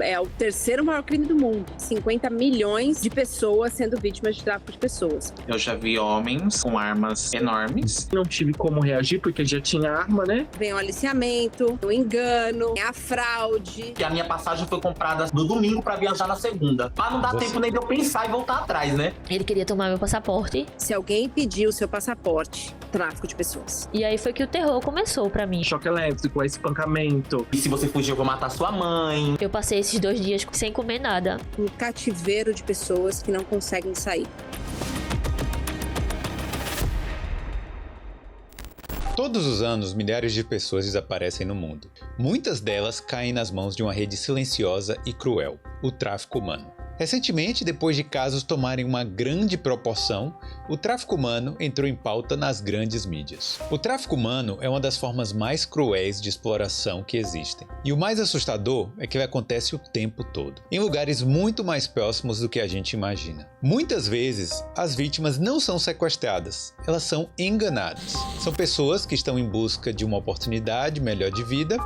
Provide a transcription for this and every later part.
É o terceiro maior crime do mundo. 50 milhões de pessoas sendo vítimas de tráfico de pessoas. Eu já vi homens com armas enormes. Não tive como reagir porque já tinha arma, né? Vem o aliciamento, o engano, a fraude. E a minha passagem foi comprada no domingo pra viajar na segunda. Pra não dar tempo nem de eu pensar e voltar atrás, né? Ele queria tomar meu passaporte. Se alguém pedir o seu passaporte, tráfico de pessoas. E aí foi que o terror começou pra mim. Choque elétrico, espancamento. E se você fugir, eu vou matar sua mãe. Eu passei esses 2 dias sem comer nada. Um cativeiro de pessoas que não conseguem sair. Todos os anos, milhares de pessoas desaparecem no mundo. Muitas delas caem nas mãos de uma rede silenciosa e cruel, o tráfico humano. Recentemente, depois de casos tomarem uma grande proporção, o tráfico humano entrou em pauta nas grandes mídias. O tráfico humano é uma das formas mais cruéis de exploração que existem. E o mais assustador é que ele acontece o tempo todo, em lugares muito mais próximos do que a gente imagina. Muitas vezes, as vítimas não são sequestradas, elas são enganadas. São pessoas que estão em busca de uma oportunidade melhor de vida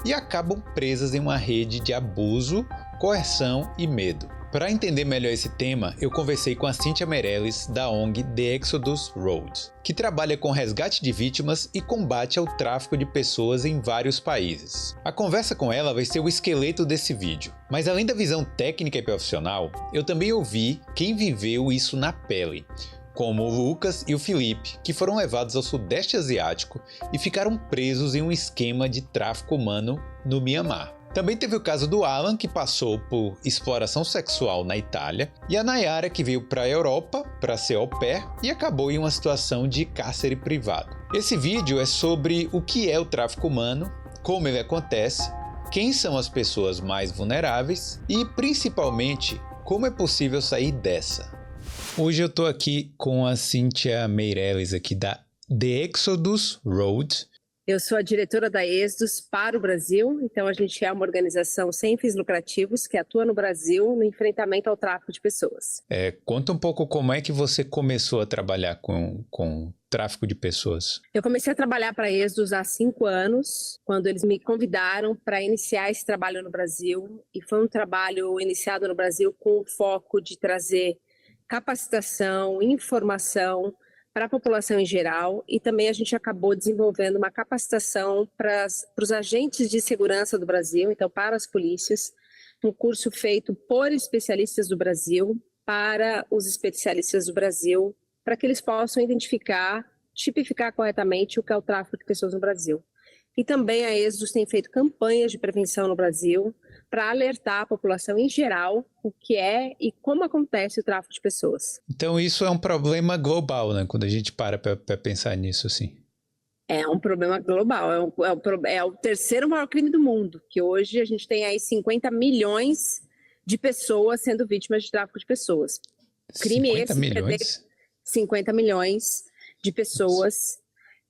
e acabam presas em uma rede de abuso, coerção e medo. Para entender melhor esse tema, eu conversei com a Cynthia Meirelles, da ONG The Exodus Road, que trabalha com resgate de vítimas e combate ao tráfico de pessoas em vários países. A conversa com ela vai ser o esqueleto desse vídeo, mas além da visão técnica e profissional, eu também ouvi quem viveu isso na pele, como o Lucas e o Felipe, que foram levados ao Sudeste Asiático e ficaram presos em um esquema de tráfico humano no Mianmar. Também teve o caso do Alan, que passou por exploração sexual na Itália, e a Nayara, que veio para a Europa para ser au pair e acabou em uma situação de cárcere privado. Esse vídeo é sobre o que é o tráfico humano, como ele acontece, quem são as pessoas mais vulneráveis e, principalmente, como é possível sair dessa. Hoje eu estou aqui com a Cynthia Meirelles aqui da The Exodus Road. Eu sou a diretora da Exodus para o Brasil, então a gente é uma organização sem fins lucrativos que atua no Brasil no enfrentamento ao tráfico de pessoas. Conta um pouco como é que você começou a trabalhar com tráfico de pessoas. Eu comecei a trabalhar para a Exodus há 5 anos, quando eles me convidaram para iniciar esse trabalho no Brasil, e foi um trabalho iniciado no Brasil com o foco de trazer capacitação, informação para a população em geral, e também a gente acabou desenvolvendo uma capacitação para os agentes de segurança do Brasil, então para as polícias, um curso feito por especialistas do Brasil, para os especialistas do Brasil, para que eles possam identificar, tipificar corretamente o que é o tráfico de pessoas no Brasil. E também a Exodus tem feito campanhas de prevenção no Brasil para alertar a população em geral o que é e como acontece o tráfico de pessoas. Então isso é um problema global, né? Quando a gente para pensar nisso assim. É um problema global, é o terceiro maior crime do mundo, que hoje a gente tem aí 50 milhões de pessoas sendo vítimas de tráfico de pessoas. Crime 50 esse milhões? 50 milhões de pessoas,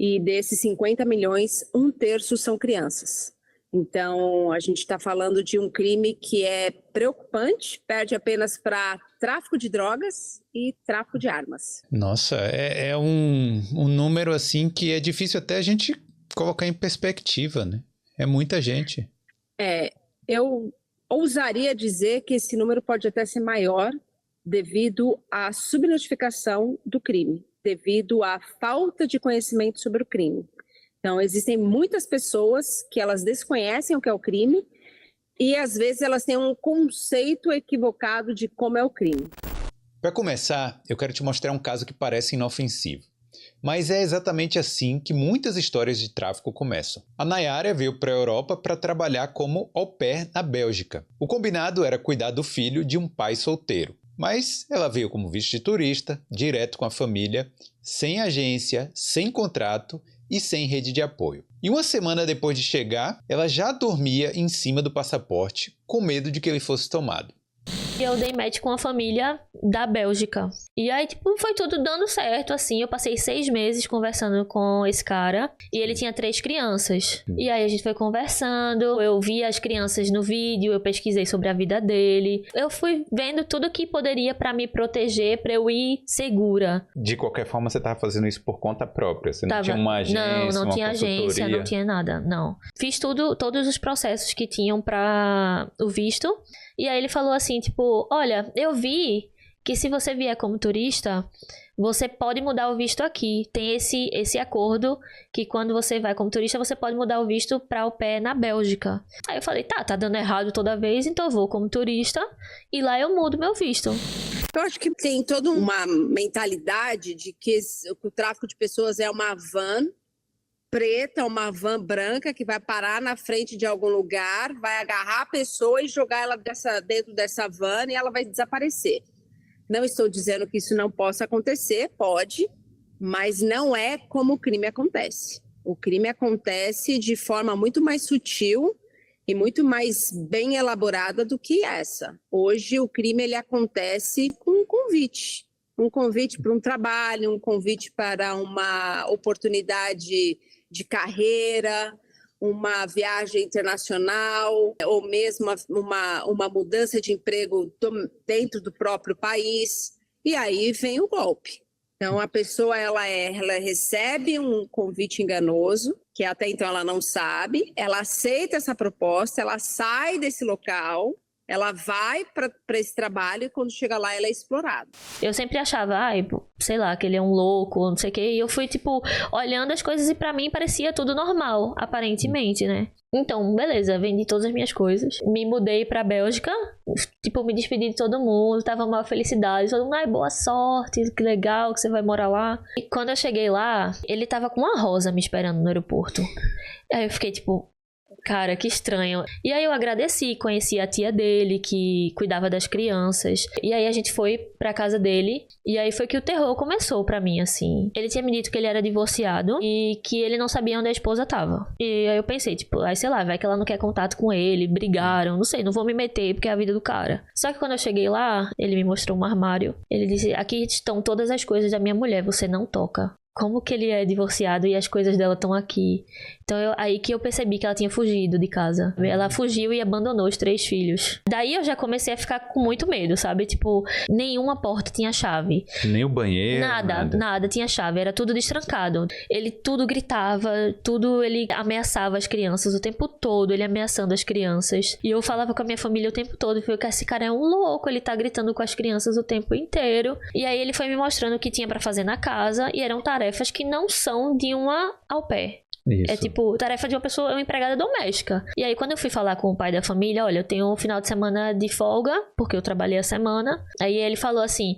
e desses 50 milhões, 1/3 são crianças. Então, a gente está falando de um crime que é preocupante, perde apenas para tráfico de drogas e tráfico de armas. Nossa, é um número assim que é difícil até a gente colocar em perspectiva, né? É muita gente. Eu ousaria dizer que esse número pode até ser maior devido à subnotificação do crime, devido à falta de conhecimento sobre o crime. Então, existem muitas pessoas que elas desconhecem o que é o crime e, às vezes, elas têm um conceito equivocado de como é o crime. Para começar, eu quero te mostrar um caso que parece inofensivo. Mas é exatamente assim que muitas histórias de tráfico começam. A Nayara veio para a Europa para trabalhar como au pair na Bélgica. O combinado era cuidar do filho de um pai solteiro. Mas ela veio como visto de turista, direto com a família, sem agência, sem contrato e sem rede de apoio. E uma semana depois de chegar, ela já dormia em cima do passaporte, com medo de que ele fosse tomado. E eu dei match com a família da Bélgica. E aí, tipo, foi tudo dando certo, assim. Eu passei 6 meses conversando com esse cara. E ele tinha 3 crianças. E aí a gente foi conversando. Eu vi as crianças no vídeo. Eu pesquisei sobre a vida dele. Eu fui vendo tudo que poderia pra me proteger, pra eu ir segura. De qualquer forma, você tava fazendo isso por conta própria? Você não tinha uma agência, não tinha uma agência, não tinha nada, não. Fiz todos os processos que tinham pra o visto. E aí ele falou assim, tipo, olha, eu vi que se você vier como turista, você pode mudar o visto aqui. Tem esse acordo que quando você vai como turista, você pode mudar o visto para au pair na Bélgica. Aí eu falei, tá dando errado toda vez, então eu vou como turista e lá eu mudo meu visto. Eu acho que tem toda uma mentalidade de que o tráfico de pessoas é uma van preta, uma van branca que vai parar na frente de algum lugar, vai agarrar a pessoa e jogar ela dentro dessa van e ela vai desaparecer. Não estou dizendo que isso não possa acontecer, pode, mas não é como o crime acontece. O crime acontece de forma muito mais sutil e muito mais bem elaborada do que essa. Hoje o crime ele acontece com um convite para um trabalho, um convite para uma oportunidade de carreira, uma viagem internacional ou mesmo uma mudança de emprego dentro do próprio país. E aí vem o golpe. Então a pessoa ela recebe um convite enganoso, que até então ela não sabe, ela aceita essa proposta, ela sai desse local, ela vai para esse trabalho e quando chega lá ela é explorada. Eu sempre achava, sei lá, que ele é um louco, não sei o quê. E eu fui, tipo, olhando as coisas e pra mim parecia tudo normal, aparentemente, né? Então, beleza, vendi todas as minhas coisas. Me mudei pra Bélgica, tipo, me despedi de todo mundo, tava uma felicidade. Todo mundo, boa sorte, que legal que você vai morar lá. E quando eu cheguei lá, ele tava com uma rosa me esperando no aeroporto. Aí eu fiquei, tipo... Cara, que estranho. E aí eu agradeci, conheci a tia dele que cuidava das crianças. E aí a gente foi pra casa dele. E aí foi que o terror começou pra mim, assim. Ele tinha me dito que ele era divorciado e que ele não sabia onde a esposa tava. E aí eu pensei, tipo, sei lá, vai que ela não quer contato com ele, brigaram, não sei, não vou me meter porque é a vida do cara. Só que quando eu cheguei lá, ele me mostrou um armário. Ele disse, aqui estão todas as coisas da minha mulher, você não toca. Como que ele é divorciado e as coisas dela estão aqui? Então, aí que eu percebi que ela tinha fugido de casa. Ela fugiu e abandonou os 3 filhos. Daí eu já comecei a ficar com muito medo, sabe? Tipo, nenhuma porta tinha chave. Nem o banheiro? Nada tinha chave. Era tudo destrancado. Ele tudo gritava, ele ameaçava as crianças o tempo todo. Ele ameaçando as crianças. E eu falava com a minha família o tempo todo. Eu falei, esse cara é um louco. Ele tá gritando com as crianças o tempo inteiro. E aí ele foi me mostrando o que tinha pra fazer na casa. E eram tarefas que não são de uma au pair. Isso. É tipo, tarefa de uma pessoa, uma empregada doméstica. E aí, quando eu fui falar com o pai da família, olha, eu tenho um final de semana de folga, porque eu trabalhei a semana. Aí ele falou assim,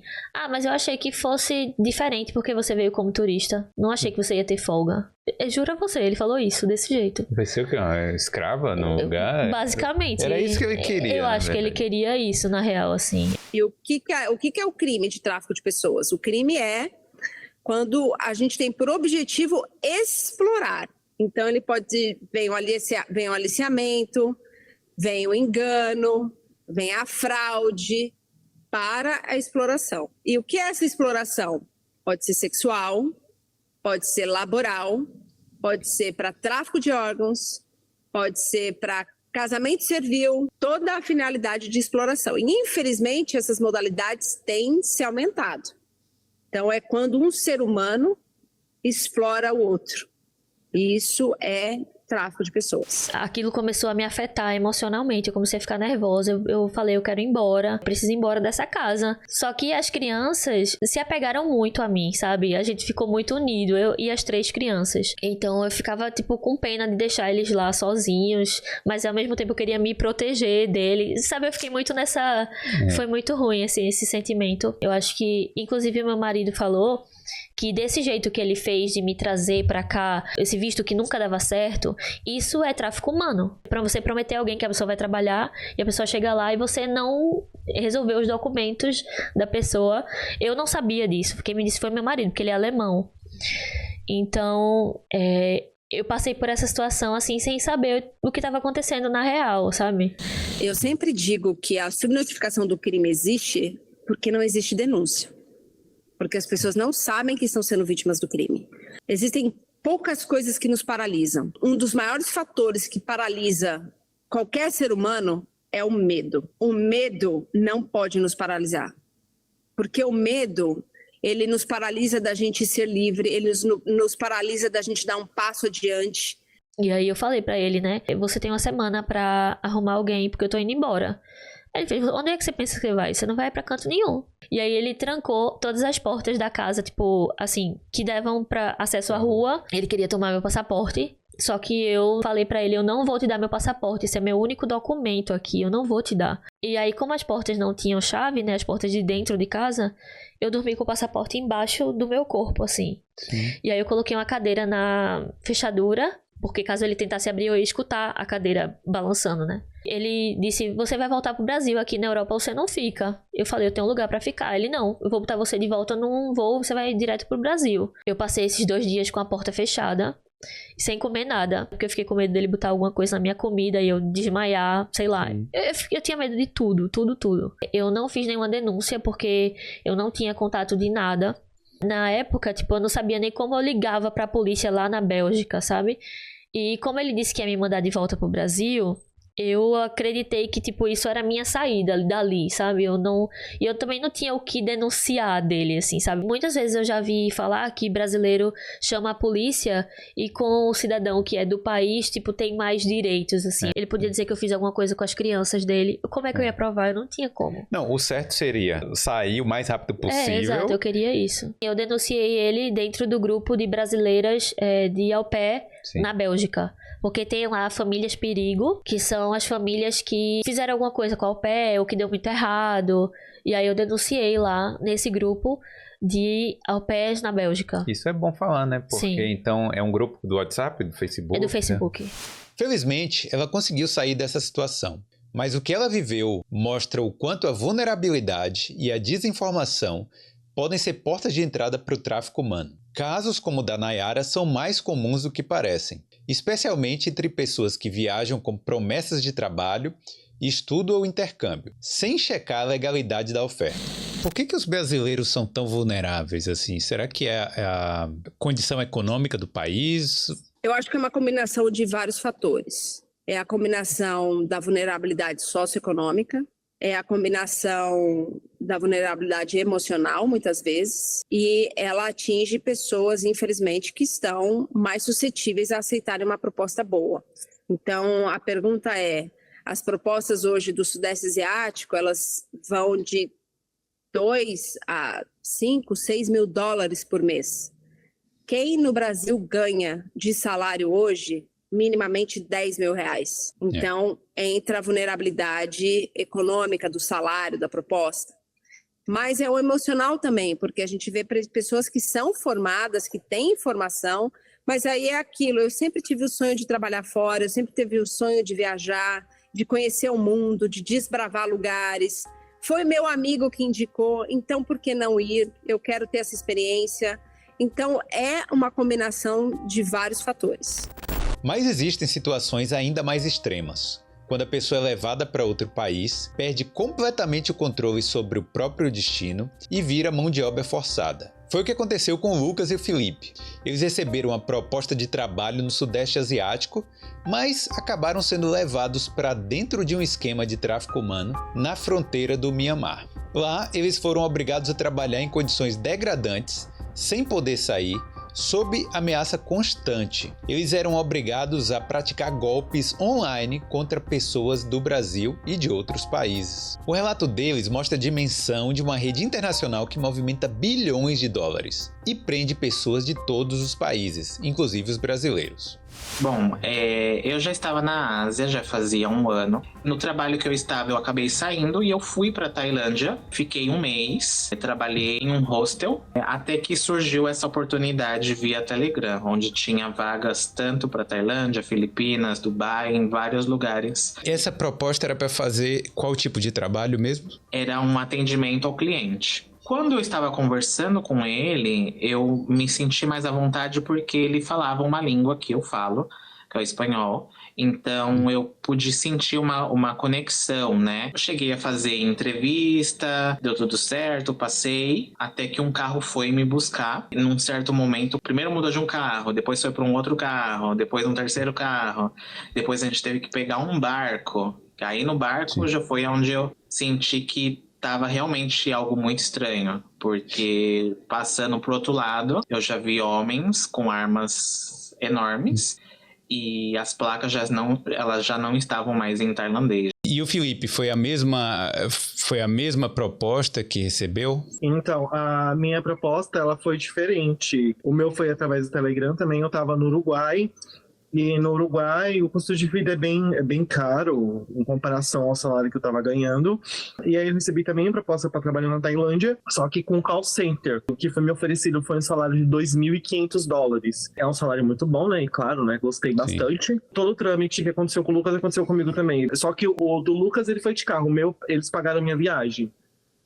mas eu achei que fosse diferente, porque você veio como turista. Não achei que você ia ter folga. Juro a você, ele falou isso, desse jeito. Vai ser o quê? Uma escrava no lugar? Basicamente. Era isso que ele queria. Eu acho que ele queria isso, na real, assim. E o que é o crime de tráfico de pessoas? O crime é quando a gente tem por objetivo explorar. Então, ele pode... Vem o aliciamento, vem o engano, vem a fraude para a exploração. E o que é essa exploração? Pode ser sexual, pode ser laboral, pode ser para tráfico de órgãos, pode ser para casamento servil, toda a finalidade de exploração. E, infelizmente, essas modalidades têm se aumentado. Então, é quando um ser humano explora o outro. E isso é tráfico de pessoas. Aquilo começou a me afetar emocionalmente. Eu comecei a ficar nervosa. Eu falei, eu quero ir embora. Preciso ir embora dessa casa. Só que as crianças se apegaram muito a mim, sabe? A gente ficou muito unido. Eu e as 3 crianças. Então, eu ficava, tipo, com pena de deixar eles lá sozinhos. Mas, ao mesmo tempo, eu queria me proteger deles. Sabe? Eu fiquei muito nessa... Foi muito ruim, assim, esse sentimento. Eu acho que, inclusive, meu marido falou que desse jeito que ele fez de me trazer pra cá, esse visto que nunca dava certo, isso é tráfico humano. Pra você prometer a alguém que a pessoa vai trabalhar e a pessoa chega lá e você não resolveu os documentos da pessoa. Eu não sabia disso, quem me disse foi meu marido, porque ele é alemão. Então, eu passei por essa situação, assim, sem saber o que estava acontecendo na real, sabe? Eu sempre digo que a subnotificação do crime existe porque não existe denúncia. Porque as pessoas não sabem que estão sendo vítimas do crime. Existem poucas coisas que nos paralisam. Um dos maiores fatores que paralisa qualquer ser humano é o medo. O medo não pode nos paralisar. Porque o medo, ele nos paralisa da gente ser livre, ele nos paralisa da gente dar um passo adiante. E aí eu falei pra ele, né? Você tem uma semana pra arrumar alguém, porque eu tô indo embora. Aí ele fez, onde é que você pensa que você vai? Você não vai pra canto nenhum. E aí ele trancou todas as portas da casa, tipo, assim, que davam pra acesso à rua. Ele queria tomar meu passaporte. Só que eu falei pra ele, eu não vou te dar meu passaporte, esse é meu único documento aqui, eu não vou te dar. E aí, como as portas não tinham chave, né, as portas de dentro de casa, eu dormi com o passaporte embaixo do meu corpo, assim. Sim. E aí eu coloquei uma cadeira na fechadura, porque caso ele tentasse abrir, eu ia escutar a cadeira balançando, né? Ele disse, você vai voltar pro Brasil, aqui na Europa você não fica. Eu falei, eu tenho um lugar pra ficar. Ele, não, eu vou botar você de volta num voo, você vai direto pro Brasil. Eu passei esses 2 dias com a porta fechada, sem comer nada, porque eu fiquei com medo dele botar alguma coisa na minha comida e eu desmaiar, sei lá. Eu tinha medo de tudo. Eu não fiz nenhuma denúncia porque eu não tinha contato de nada. Na época, tipo, eu não sabia nem como eu ligava pra polícia lá na Bélgica, sabe? E como ele disse que ia me mandar de volta pro Brasil, eu acreditei que, tipo, isso era a minha saída dali, sabe? E eu também não tinha o que denunciar dele, assim, sabe? Muitas vezes eu já vi falar que brasileiro chama a polícia e com o cidadão que é do país, tipo, tem mais direitos, assim. Ele podia dizer que eu fiz alguma coisa com as crianças dele. Como é que eu ia provar? Eu não tinha como. Não, o certo seria sair o mais rápido possível. Exato, eu queria isso. Eu denunciei ele dentro do grupo de brasileiras de au pair na Bélgica. Porque tem lá famílias perigo, que são as famílias que fizeram alguma coisa com a au pair ou que deu muito errado. E aí eu denunciei lá nesse grupo de au pairs na Bélgica. Isso é bom falar, né? Porque Sim. então é um grupo do WhatsApp, do Facebook? É do Facebook. Felizmente, ela conseguiu sair dessa situação. Mas o que ela viveu mostra o quanto a vulnerabilidade e a desinformação podem ser portas de entrada para o tráfico humano. Casos como o da Nayara são mais comuns do que parecem, especialmente entre pessoas que viajam com promessas de trabalho, estudo ou intercâmbio, sem checar a legalidade da oferta. Por que os brasileiros são tão vulneráveis assim? Será que é a condição econômica do país? Eu acho que é uma combinação de vários fatores. É a combinação da vulnerabilidade socioeconômica, é a combinação da vulnerabilidade emocional, muitas vezes, e ela atinge pessoas, infelizmente, que estão mais suscetíveis a aceitarem uma proposta boa. Então, a pergunta é, as propostas hoje do Sudeste Asiático, elas vão de 2 a 5, 6 mil dólares por mês. Quem no Brasil ganha de salário hoje minimamente 10 mil reais. Então, entra a vulnerabilidade econômica do salário, da proposta. Mas é o emocional também, porque a gente vê pessoas que são formadas, que têm formação, mas aí é aquilo, eu sempre tive o sonho de trabalhar fora, eu sempre tive o sonho de viajar, de conhecer o mundo, de desbravar lugares. Foi meu amigo que indicou, então por que não ir? Eu quero ter essa experiência. Então, é uma combinação de vários fatores. Mas existem situações ainda mais extremas, quando a pessoa é levada para outro país, perde completamente o controle sobre o próprio destino e vira mão de obra forçada. Foi o que aconteceu com o Lucas e o Felipe. Eles receberam uma proposta de trabalho no Sudeste Asiático, mas acabaram sendo levados para dentro de um esquema de tráfico humano na fronteira do Mianmar. Lá, eles foram obrigados a trabalhar em condições degradantes, sem poder sair, sob ameaça constante. Eles eram obrigados a praticar golpes online contra pessoas do Brasil e de outros países. O relato deles mostra a dimensão de uma rede internacional que movimenta bilhões de dólares e prende pessoas de todos os países, inclusive os brasileiros. Bom, eu já estava na Ásia, já fazia 1 ano. No trabalho que eu estava, eu acabei saindo e eu fui para Tailândia. Fiquei 1 mês, trabalhei em um hostel, até que surgiu essa oportunidade via Telegram, onde tinha vagas tanto para Tailândia, Filipinas, Dubai, em vários lugares. Essa proposta era para fazer qual tipo de trabalho mesmo? Era um atendimento ao cliente. Quando eu estava conversando com ele, eu me senti mais à vontade porque ele falava uma língua que eu falo, que é o espanhol. Então eu pude sentir uma conexão, né? Eu cheguei a fazer entrevista, deu tudo certo, passei, até que um carro foi me buscar. Num certo momento, primeiro mudou de um carro, depois foi para um outro carro, depois um terceiro carro, depois a gente teve que pegar um barco. Aí no barco já foi onde eu senti que tava realmente algo muito estranho, porque passando pro outro lado, eu já vi homens com armas enormes e as placas elas já não estavam mais em tailandês. E o Felipe, foi a mesma proposta que recebeu? Então, a minha proposta, ela foi diferente. O meu foi através do Telegram também, eu tava no Uruguai. E no Uruguai, o custo de vida é bem caro em comparação ao salário que eu estava ganhando. E aí eu recebi também a proposta para trabalhar na Tailândia, só que com call center. O que foi me oferecido foi um salário de $2.500. É um salário muito bom, né? E claro, né? Gostei bastante. Sim. Todo o trâmite que aconteceu com o Lucas aconteceu comigo também. Só que o do Lucas, ele foi de carro. O meu, eles pagaram a minha viagem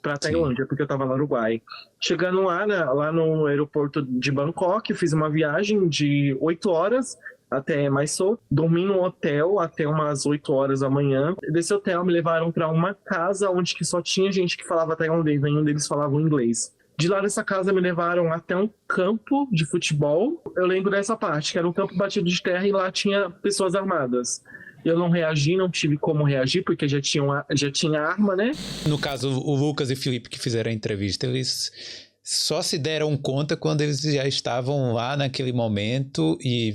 para Tailândia, porque eu tava no Uruguai. Chegando lá no aeroporto de Bangkok, eu fiz uma viagem de 8 horas até Mae Sot, dormi no hotel até umas 8 horas da manhã. Desse hotel me levaram para uma casa onde que só tinha gente que falava tailandês, nenhum deles falava inglês. De lá dessa casa me levaram até um campo de futebol. Eu lembro dessa parte, que era um campo batido de terra e lá tinha pessoas armadas. Eu não reagi, não tive como reagir, porque já tinha arma, né? No caso, o Lucas e o Felipe que fizeram a entrevista, eles só se deram conta quando eles já estavam lá naquele momento e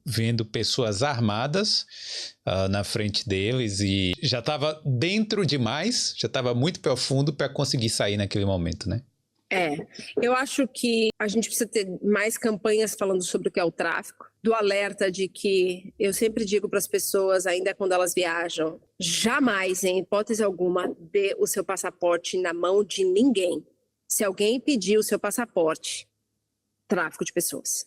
vendo pessoas armadas na frente deles e já estava dentro demais, já estava muito profundo para conseguir sair naquele momento, né? Eu acho que a gente precisa ter mais campanhas falando sobre o que é o tráfico, do alerta de que eu sempre digo para as pessoas, ainda quando elas viajam, jamais, em hipótese alguma, dê o seu passaporte na mão de ninguém. Se alguém pedir o seu passaporte, tráfico de pessoas.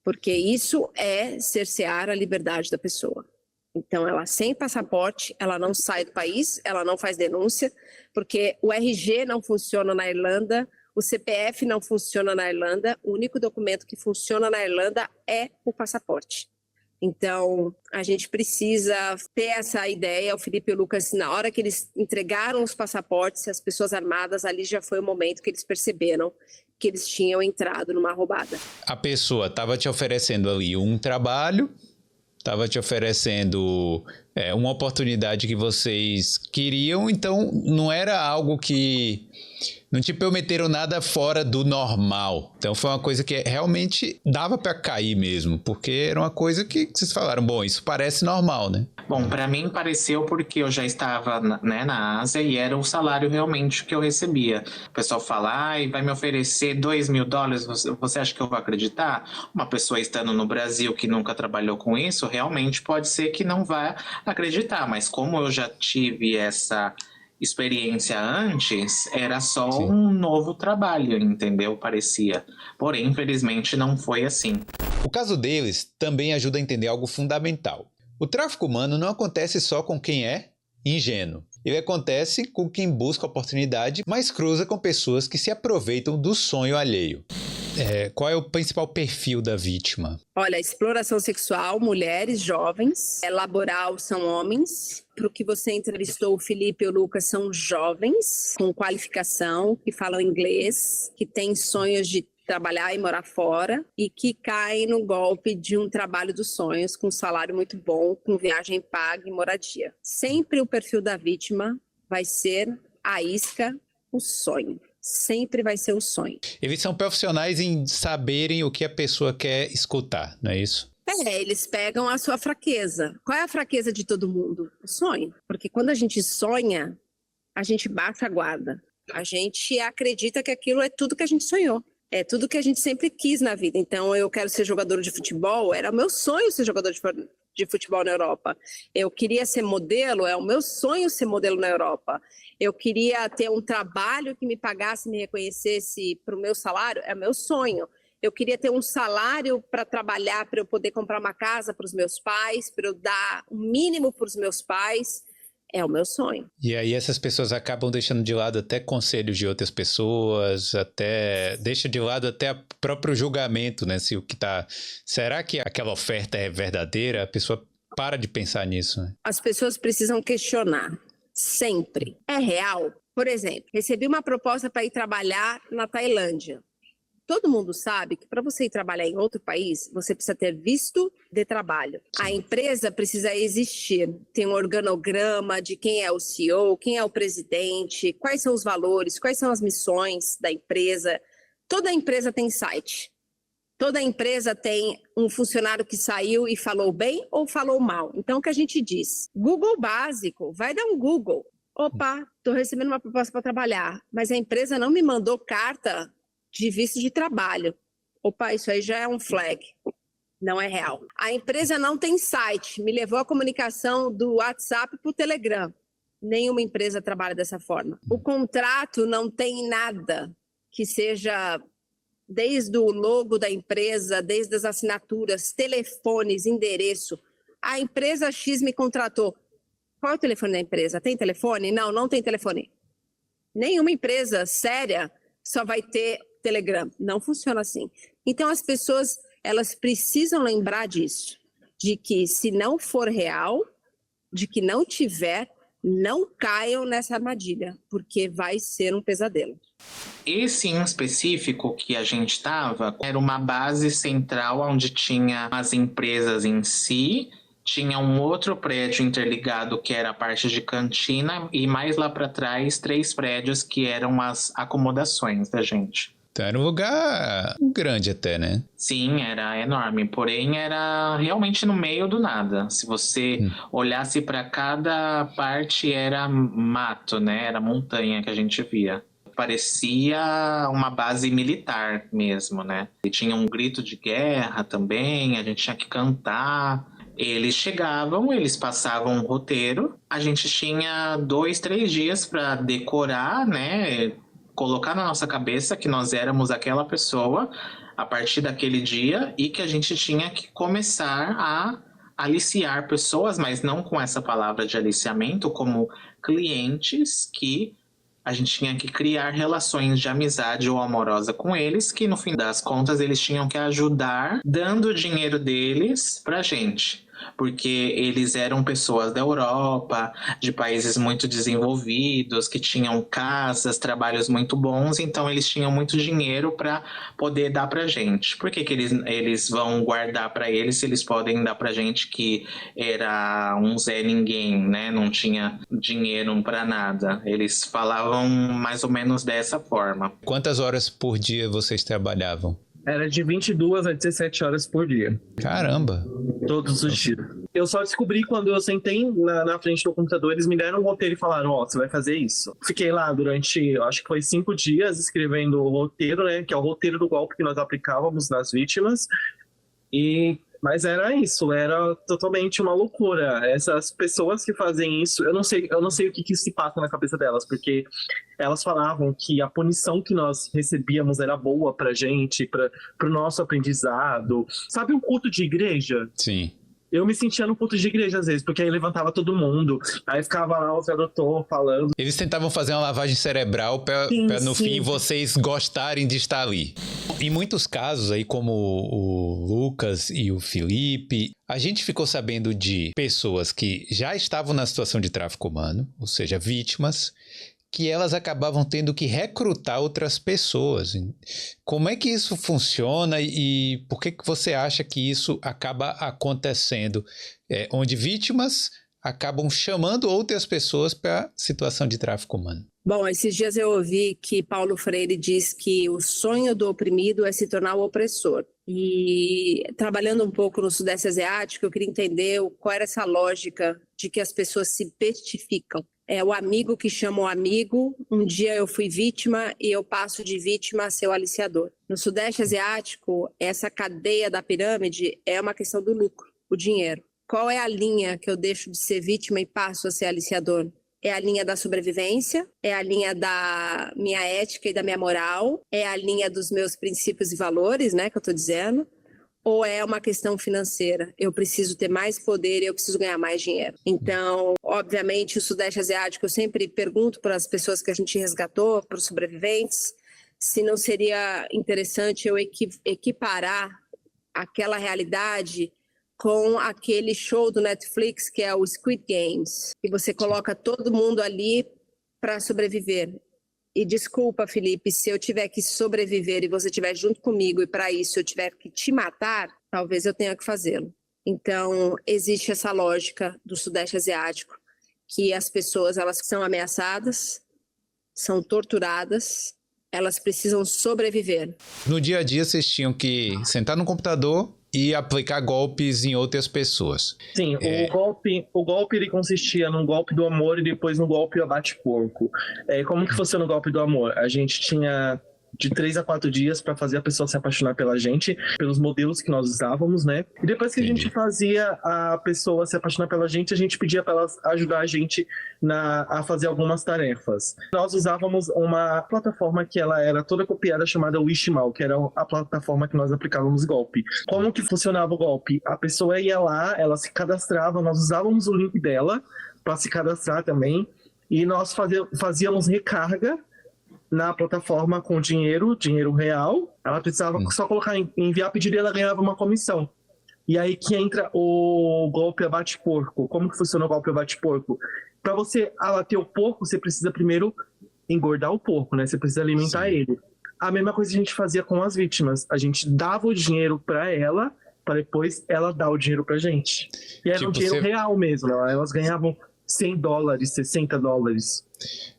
Porque isso é cercear a liberdade da pessoa. Então, ela sem passaporte, ela não sai do país, ela não faz denúncia, porque o RG não funciona na Irlanda, o CPF não funciona na Irlanda, o único documento que funciona na Irlanda é o passaporte. Então, a gente precisa ter essa ideia. O Felipe e o Lucas, na hora que eles entregaram os passaportes, as pessoas armadas, ali já foi o momento que eles perceberam que eles tinham entrado numa roubada. A pessoa estava te oferecendo ali um trabalho, estava te oferecendo uma oportunidade que vocês queriam, então não era algo que... Não te prometeram nada fora do normal. Então foi uma coisa que realmente dava para cair mesmo, porque era uma coisa que vocês falaram, bom, isso parece normal, né? Bom, para mim pareceu porque eu já estava na Ásia e era o salário realmente que eu recebia. O pessoal fala, vai me oferecer $2.000, você acha que eu vou acreditar? Uma pessoa estando no Brasil que nunca trabalhou com isso, realmente pode ser que não vá acreditar, mas como eu já tive essa experiência antes, era só um novo trabalho, entendeu? Parecia. Porém, infelizmente, não foi assim. O caso deles também ajuda a entender algo fundamental. O tráfico humano não acontece só com quem é ingênuo. Ele acontece com quem busca oportunidade, mas cruza com pessoas que se aproveitam do sonho alheio. Qual é o principal perfil da vítima? Olha, exploração sexual, mulheres, jovens. Laboral são homens. Para o que você entrevistou, o Felipe e o Lucas são jovens, com qualificação, que falam inglês, que têm sonhos de trabalhar e morar fora e que caem no golpe de um trabalho dos sonhos, com salário muito bom, com viagem paga e moradia. Sempre o perfil da vítima vai ser a isca, o sonho. Sempre vai ser o sonho. Eles são profissionais em saberem o que a pessoa quer escutar, não é isso? Eles pegam a sua fraqueza. Qual é a fraqueza de todo mundo? O sonho. Porque quando a gente sonha, a gente baixa a guarda. A gente acredita que aquilo é tudo que a gente sonhou. É tudo que a gente sempre quis na vida. Então, eu quero ser jogador de futebol. Era o meu sonho ser jogador de futebol na Europa. Eu queria ser modelo. É o meu sonho ser modelo na Europa. Eu queria ter um trabalho que me pagasse, me reconhecesse para o meu salário. É o meu sonho. Eu queria ter um salário para trabalhar, para eu poder comprar uma casa para os meus pais, para eu dar o mínimo para os meus pais. É o meu sonho. E aí essas pessoas acabam deixando de lado até conselhos de outras pessoas, até deixa de lado até o próprio julgamento, né? Se o que tá... Será que aquela oferta é verdadeira? A pessoa para de pensar nisso, né? As pessoas precisam questionar, sempre. É real? Por exemplo, recebi uma proposta para ir trabalhar na Tailândia. Todo mundo sabe que para você ir trabalhar em outro país, você precisa ter visto de trabalho. A empresa precisa existir. Tem um organograma de quem é o CEO, quem é o presidente, quais são os valores, quais são as missões da empresa. Toda empresa tem site. Toda empresa tem um funcionário que saiu e falou bem ou falou mal. Então, o que a gente diz? Google básico, vai dar um Google. Opa, estou recebendo uma proposta para trabalhar, mas a empresa não me mandou carta de visto de trabalho. Opa, isso aí já é um flag. Não é real. A empresa não tem site, me levou a comunicação do WhatsApp para o Telegram. Nenhuma empresa trabalha dessa forma. O contrato não tem nada que seja... Desde o logo da empresa, desde as assinaturas, telefones, endereço. A empresa X me contratou. Qual é o telefone da empresa? Tem telefone? Não, não tem telefone. Nenhuma empresa séria só vai ter Telegram. Não funciona assim. Então as pessoas, elas precisam lembrar disso. De que se não for real, de que não tiver, não caiam nessa armadilha, porque vai ser um pesadelo. Esse em específico que a gente estava era uma base central onde tinha as empresas em si, tinha um outro prédio interligado que era a parte de cantina e mais lá para trás 3 prédios que eram as acomodações da gente. Então era um lugar grande até, né? Sim, era enorme, porém era realmente no meio do nada. Se você olhasse para cada parte era mato, né? Era montanha que a gente via. Parecia uma base militar mesmo, né? E tinha um grito de guerra também, a gente tinha que cantar. Eles chegavam, eles passavam um roteiro, a gente tinha 2, 3 dias para decorar, né? Colocar na nossa cabeça que nós éramos aquela pessoa a partir daquele dia e que a gente tinha que começar a aliciar pessoas, mas não com essa palavra de aliciamento, como clientes que a gente tinha que criar relações de amizade ou amorosa com eles, que no fim das contas eles tinham que ajudar dando o dinheiro deles pra gente. Porque eles eram pessoas da Europa, de países muito desenvolvidos, que tinham casas, trabalhos muito bons, então eles tinham muito dinheiro para poder dar pra gente. Por que eles vão guardar para eles se eles podem dar pra gente que era um Zé Ninguém, né? Não tinha dinheiro para nada. Eles falavam mais ou menos dessa forma. Quantas horas por dia vocês trabalhavam? Era de 22 a 17 horas por dia. Caramba! Todos os dias. Eu só descobri quando eu sentei na frente do computador, eles me deram um roteiro e falaram, você vai fazer isso. Fiquei lá durante, acho que foi 5 dias, escrevendo o roteiro, né? Que é o roteiro do golpe que nós aplicávamos nas vítimas. Mas era isso, era totalmente uma loucura. Essas pessoas que fazem isso, eu não sei o que se passa na cabeça delas, porque elas falavam que a punição que nós recebíamos era boa pra gente, pro nosso aprendizado. Sabe um culto de igreja? Sim. Eu me sentia no culto de igreja às vezes, porque aí levantava todo mundo, aí ficava lá o tradutor falando. Eles tentavam fazer uma lavagem cerebral pra no fim vocês gostarem de estar ali. Em muitos casos aí, como o Lucas e o Felipe, a gente ficou sabendo de pessoas que já estavam na situação de tráfico humano, ou seja, vítimas, que elas acabavam tendo que recrutar outras pessoas. Como é que isso funciona e por que você acha que isso acaba acontecendo? Onde vítimas acabam chamando outras pessoas para a situação de tráfico humano. Bom, esses dias eu ouvi que Paulo Freire diz que o sonho do oprimido é se tornar o opressor. E trabalhando um pouco no Sudeste Asiático, eu queria entender qual era essa lógica de que as pessoas se petificam. É o amigo que chama o amigo. Um dia eu fui vítima e eu passo de vítima a ser o aliciador. No Sudeste Asiático, essa cadeia da pirâmide é uma questão do lucro, o dinheiro. Qual é a linha que eu deixo de ser vítima e passo a ser aliciador? É a linha da sobrevivência, é a linha da minha ética e da minha moral, é a linha dos meus princípios e valores, né, que eu estou dizendo, ou é uma questão financeira? Eu preciso ter mais poder e eu preciso ganhar mais dinheiro. Então, obviamente, o Sudeste Asiático, eu sempre pergunto para as pessoas que a gente resgatou, para os sobreviventes, se não seria interessante eu equiparar aquela realidade com aquele show do Netflix que é o Squid Games, que você coloca todo mundo ali para sobreviver. E desculpa, Felipe, se eu tiver que sobreviver e você estiver junto comigo e para isso eu tiver que te matar, talvez eu tenha que fazê-lo. Então, existe essa lógica do Sudeste Asiático, que as pessoas elas são ameaçadas, são torturadas, elas precisam sobreviver. No dia a dia, vocês tinham que sentar no computador e aplicar golpes em outras pessoas. Sim, o golpe ele consistia num golpe do amor e depois no golpe abate-porco. Como que funciona o golpe do amor? A gente tinha de 3 a 4 dias para fazer a pessoa se apaixonar pela gente, pelos modelos que nós usávamos, né? E depois que a gente fazia a pessoa se apaixonar pela gente, a gente pedia para ela ajudar a gente a fazer algumas tarefas. Nós usávamos uma plataforma que ela era toda copiada, chamada Wishmal, que era a plataforma que nós aplicávamos golpe. Como que funcionava o golpe? A pessoa ia lá, ela se cadastrava, nós usávamos o link dela para se cadastrar também, e nós fazíamos recarga na plataforma com dinheiro real. Ela precisava só colocar, enviar pedido e ela ganhava uma comissão. E aí que entra o golpe abate-porco. Como que funciona o golpe abate-porco? Para você abater o porco, você precisa primeiro engordar o porco, né? Você precisa alimentar ele. A mesma coisa a gente fazia com as vítimas. A gente dava o dinheiro para ela, para depois ela dar o dinheiro pra gente. E era um dinheiro real mesmo. Elas ganhavam $100, $60.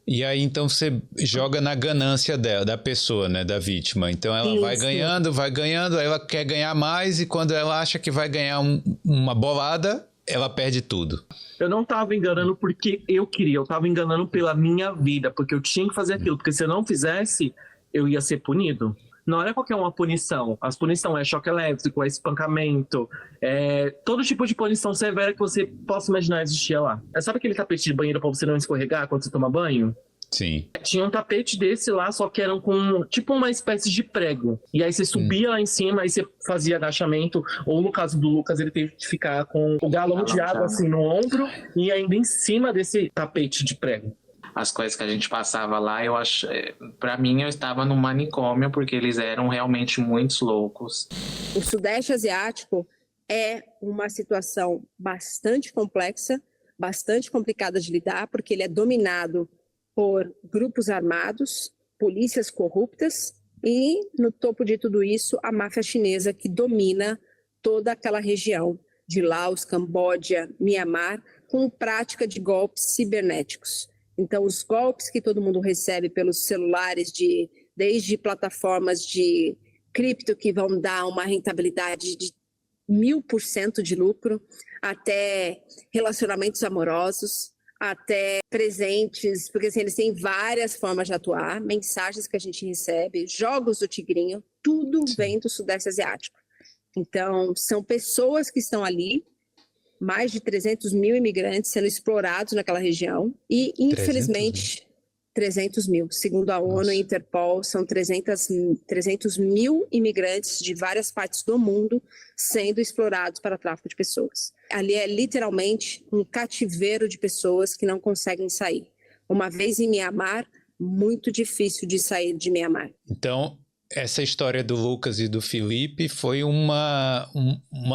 E aí, então, você joga na ganância da pessoa, né? Da vítima. Então, ela vai ganhando, aí ela quer ganhar mais e quando ela acha que vai ganhar uma bolada, ela perde tudo. Eu não estava enganando porque eu queria, eu estava enganando pela minha vida, porque eu tinha que fazer aquilo, porque se eu não fizesse, eu ia ser punido. Não era qualquer uma punição. As punições é choque elétrico, é espancamento, todo tipo de punição severa que você possa imaginar existia lá. Sabe aquele tapete de banheiro para você não escorregar quando você toma banho? Sim. Tinha um tapete desse lá, só que eram com tipo uma espécie de prego. E aí você subia lá em cima, aí você fazia agachamento, ou no caso do Lucas, ele teve que ficar com o galão de água assim no ombro e ainda em cima desse tapete de prego. As coisas que a gente passava lá, eu acho, para mim eu estava no manicômio porque eles eram realmente muito loucos. O Sudeste Asiático é uma situação bastante complexa, bastante complicada de lidar, porque ele é dominado por grupos armados, polícias corruptas e, no topo de tudo isso, a máfia chinesa que domina toda aquela região de Laos, Camboja, Mianmar, com prática de golpes cibernéticos. Então, os golpes que todo mundo recebe pelos celulares, desde plataformas de cripto que vão dar uma rentabilidade de 1000% de lucro, até relacionamentos amorosos, até presentes, porque assim, eles têm várias formas de atuar, mensagens que a gente recebe, jogos do tigrinho, tudo vem do Sudeste Asiático. Então, são pessoas que estão ali, mais de 300 mil imigrantes sendo explorados naquela região e, infelizmente, 300 mil. Segundo a ONU e Interpol, são 300 mil imigrantes de várias partes do mundo sendo explorados para tráfico de pessoas. Ali é literalmente um cativeiro de pessoas que não conseguem sair. Uma vez em Mianmar, muito difícil de sair de Mianmar. Então, essa história do Lucas e do Felipe foi uma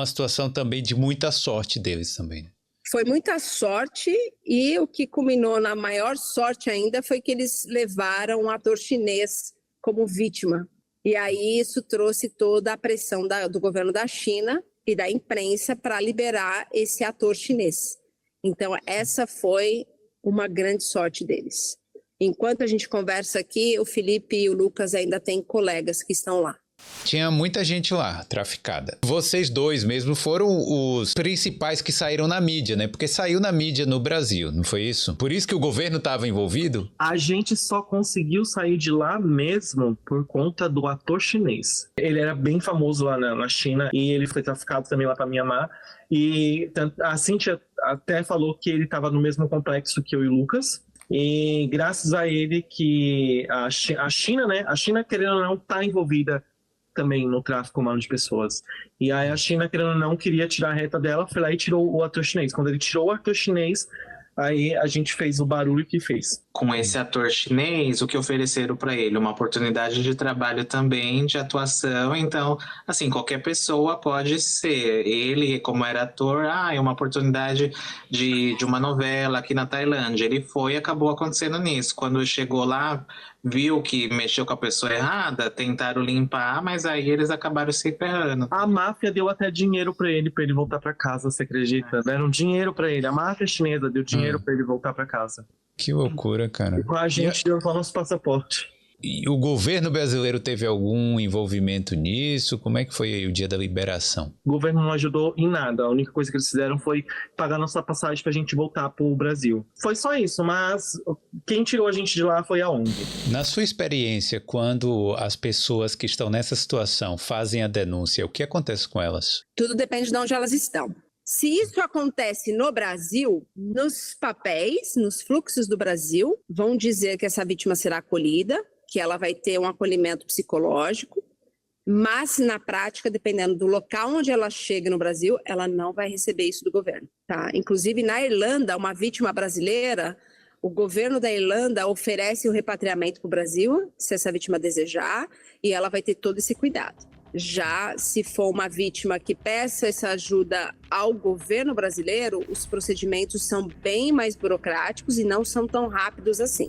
situação também de muita sorte deles também. Foi muita sorte e o que culminou na maior sorte ainda foi que eles levaram um ator chinês como vítima. E aí isso trouxe toda a pressão do governo da China e da imprensa para liberar esse ator chinês. Então essa foi uma grande sorte deles. Enquanto a gente conversa aqui, o Felipe e o Lucas ainda têm colegas que estão lá. Tinha muita gente lá, traficada. Vocês dois mesmo foram os principais que saíram na mídia, né? Porque saiu na mídia no Brasil, não foi isso? Por isso que o governo estava envolvido? A gente só conseguiu sair de lá mesmo por conta do ator chinês. Ele era bem famoso lá na China e ele foi traficado também lá para Mianmar. E a Cíntia até falou que ele estava no mesmo complexo que eu e o Lucas. E graças a ele que a China, né? A China, querendo ou não, está envolvida também no tráfico humano de pessoas. E aí a China, querendo ou não, queria tirar a reta dela, foi lá e tirou o ator chinês. Quando ele tirou o ator chinês, aí a gente fez o barulho que fez. Com esse ator chinês, o que ofereceram para ele? Uma oportunidade de trabalho também, de atuação. Então, assim, qualquer pessoa pode ser. Ele, como era ator, é uma oportunidade de uma novela aqui na Tailândia. Ele foi e acabou acontecendo nisso. Quando chegou lá, viu que mexeu com a pessoa errada, tentaram limpar, mas aí eles acabaram se ferrando. A máfia deu até dinheiro pra ele voltar pra casa, você acredita? Deram dinheiro pra ele. A máfia chinesa deu dinheiro pra ele voltar pra casa. Que loucura, cara. E com a gente deu só nosso passaporte. E o governo brasileiro teve algum envolvimento nisso? Como é que foi aí o dia da liberação? O governo não ajudou em nada. A única coisa que eles fizeram foi pagar nossa passagem pra gente voltar pro Brasil. Foi só isso, mas quem tirou a gente de lá foi a ONG. Na sua experiência, quando as pessoas que estão nessa situação fazem a denúncia, o que acontece com elas? Tudo depende de onde elas estão. Se isso acontece no Brasil, nos papéis, nos fluxos do Brasil, vão dizer que essa vítima será acolhida, que ela vai ter um acolhimento psicológico, mas na prática, dependendo do local onde ela chega no Brasil, ela não vai receber isso do governo, tá? Inclusive, na Irlanda, uma vítima brasileira, o governo da Irlanda oferece o repatriamento para o Brasil, se essa vítima desejar, e ela vai ter todo esse cuidado. Já se for uma vítima que peça essa ajuda ao governo brasileiro, os procedimentos são bem mais burocráticos e não são tão rápidos assim.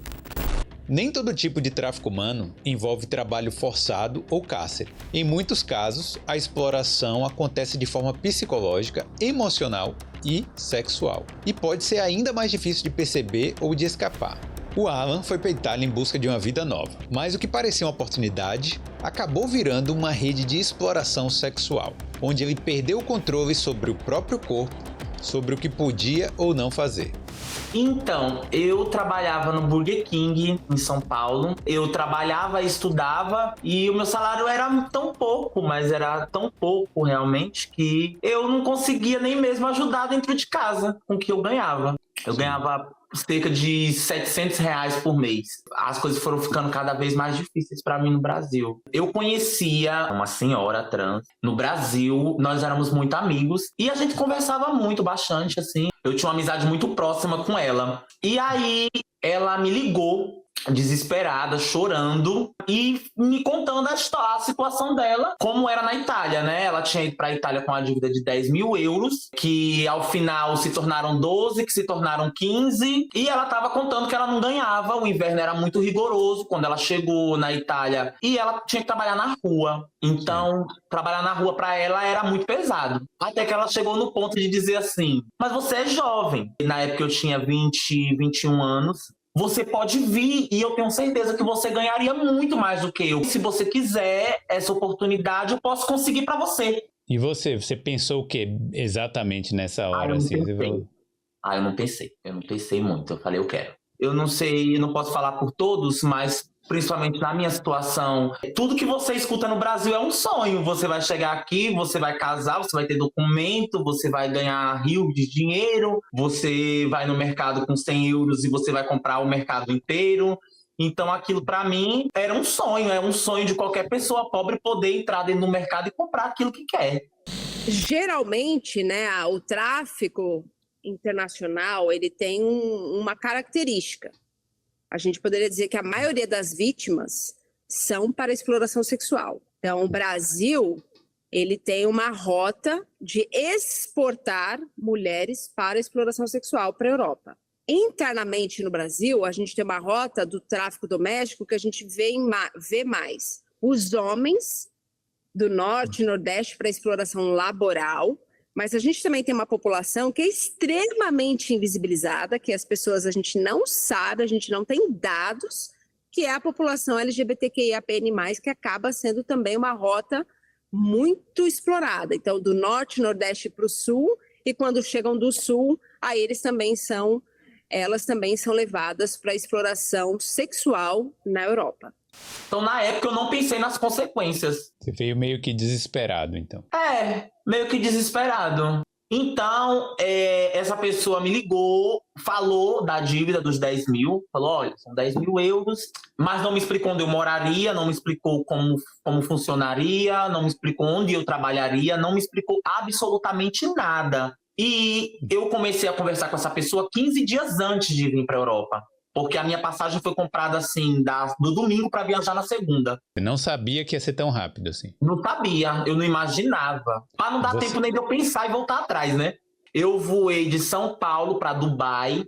Nem todo tipo de tráfico humano envolve trabalho forçado ou cárcere. Em muitos casos, a exploração acontece de forma psicológica, emocional e sexual. E pode ser ainda mais difícil de perceber ou de escapar. O Alan foi para a Itália em busca de uma vida nova, mas o que parecia uma oportunidade acabou virando uma rede de exploração sexual, onde ele perdeu o controle sobre o próprio corpo, sobre o que podia ou não fazer. Então, eu trabalhava no Burger King em São Paulo. Eu trabalhava, estudava e o meu salário era tão pouco, mas era tão pouco realmente que eu não conseguia nem mesmo ajudar dentro de casa com o que eu ganhava. Eu ganhava cerca de R$700 por mês. As coisas foram ficando cada vez mais difíceis para mim no Brasil. Eu conhecia uma senhora trans no Brasil, nós éramos muito amigos e a gente conversava muito, bastante, assim. Eu tinha uma amizade muito próxima com ela. E aí ela me ligou desesperada, chorando e me contando a situação dela, como era na Itália, né? Ela tinha ido para a Itália com uma dívida de 10 mil euros, que ao final se tornaram 12, que se tornaram 15, e ela estava contando que ela não ganhava, o inverno era muito rigoroso quando ela chegou na Itália e ela tinha que trabalhar na rua. Então, trabalhar na rua para ela era muito pesado. Até que ela chegou no ponto de dizer assim: mas você é jovem. Na época eu tinha 21 anos. Você pode vir e eu tenho certeza que você ganharia muito mais do que eu. Se você quiser essa oportunidade, eu posso conseguir para você. E você pensou o que exatamente nessa hora? Eu não pensei muito. Eu falei, eu quero. Eu não sei, eu não posso falar por todos, mas principalmente na minha situação, tudo que você escuta no Brasil é um sonho. Você vai chegar aqui, você vai casar, você vai ter documento, você vai ganhar rios de dinheiro, você vai no mercado com 100 euros e você vai comprar o mercado inteiro. Então aquilo para mim era um sonho, é um sonho de qualquer pessoa pobre poder entrar dentro do mercado e comprar aquilo que quer. Geralmente, né, o tráfico internacional, ele tem uma característica. A gente poderia dizer que a maioria das vítimas são para exploração sexual. Então, o Brasil, ele tem uma rota de exportar mulheres para exploração sexual para a Europa. Internamente no Brasil, a gente tem uma rota do tráfico doméstico que a gente vê mais os homens do norte e nordeste para exploração laboral, mas a gente também tem uma população que é extremamente invisibilizada, que as pessoas a gente não sabe, a gente não tem dados, que é a população LGBTQIAPN+, que acaba sendo também uma rota muito explorada. Então, do norte e nordeste para o sul, e quando chegam do sul, aí elas também são levadas para exploração sexual na Europa. Então, na época, eu não pensei nas consequências. Você veio meio que desesperado, então. Meio que desesperado. Então, essa pessoa me ligou, falou da dívida dos 10 mil, falou, olha, são 10 mil euros, mas não me explicou onde eu moraria, não me explicou como funcionaria, não me explicou onde eu trabalharia, não me explicou absolutamente nada. E eu comecei a conversar com essa pessoa 15 dias antes de vir para a Europa. Porque a minha passagem foi comprada, assim, do domingo para viajar na segunda. Você não sabia que ia ser tão rápido assim? Não sabia, eu não imaginava. Mas não dá tempo nem de eu pensar e voltar atrás, né? Eu voei de São Paulo para Dubai,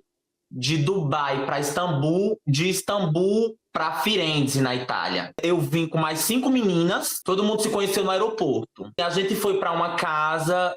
de Dubai para Istambul, de Istambul para Firenze, na Itália. Eu vim com mais 5 meninas, todo mundo se conheceu no aeroporto. E a gente foi para uma casa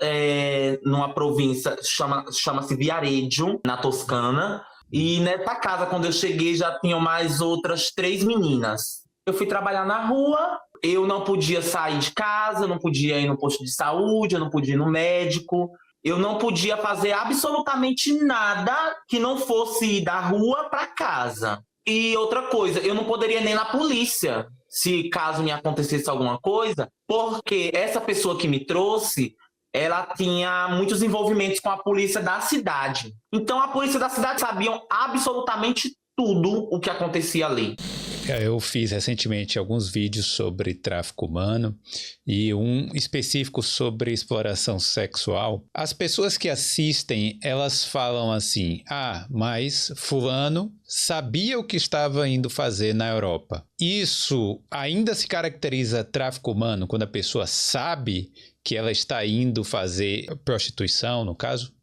numa província, chama-se Viareggio, na Toscana. E nessa casa, quando eu cheguei, já tinham mais outras 3 meninas. Eu fui trabalhar na rua, eu não podia sair de casa, eu não podia ir no posto de saúde, eu não podia ir no médico, eu não podia fazer absolutamente nada que não fosse ir da rua para casa. E outra coisa, eu não poderia nem ir na polícia, se caso me acontecesse alguma coisa, porque essa pessoa que me trouxe, ela tinha muitos envolvimentos com a polícia da cidade. Então, a polícia da cidade sabiam absolutamente tudo o que acontecia ali. Eu fiz recentemente alguns vídeos sobre tráfico humano e um específico sobre exploração sexual. As pessoas que assistem, elas falam assim, mas fulano sabia o que estava indo fazer na Europa. Isso ainda se caracteriza tráfico humano quando a pessoa sabe que ela está indo fazer prostituição, no caso?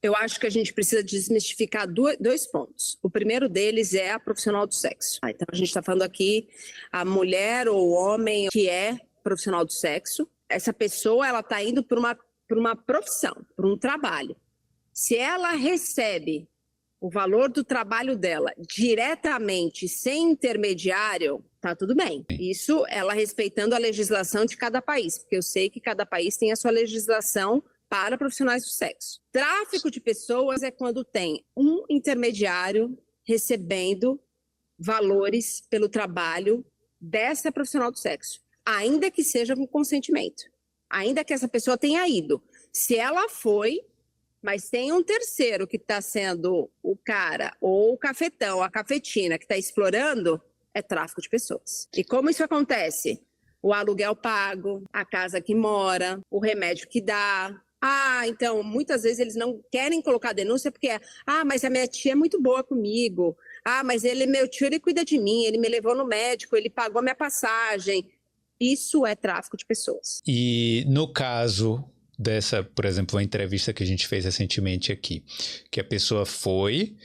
Eu acho que a gente precisa desmistificar dois pontos. O primeiro deles é a profissional do sexo. Então, a gente está falando aqui a mulher ou o homem que é profissional do sexo. Essa pessoa ela está indo para uma profissão, para um trabalho. Se ela recebe o valor do trabalho dela diretamente, sem intermediário, tá tudo bem. Isso ela respeitando a legislação de cada país, porque eu sei que cada país tem a sua legislação para profissionais do sexo. Tráfico de pessoas é quando tem um intermediário recebendo valores pelo trabalho dessa profissional do sexo, ainda que seja com consentimento, ainda que essa pessoa tenha ido. Se ela foi, mas tem um terceiro que está sendo o cara ou o cafetão, a cafetina que está explorando, é tráfico de pessoas. E como isso acontece? O aluguel pago, a casa que mora, o remédio que dá. Então, muitas vezes eles não querem colocar denúncia porque mas a minha tia é muito boa comigo. Mas meu tio, ele cuida de mim, ele me levou no médico, ele pagou a minha passagem. Isso é tráfico de pessoas. E no caso dessa, por exemplo, uma entrevista que a gente fez recentemente aqui, que a pessoa foi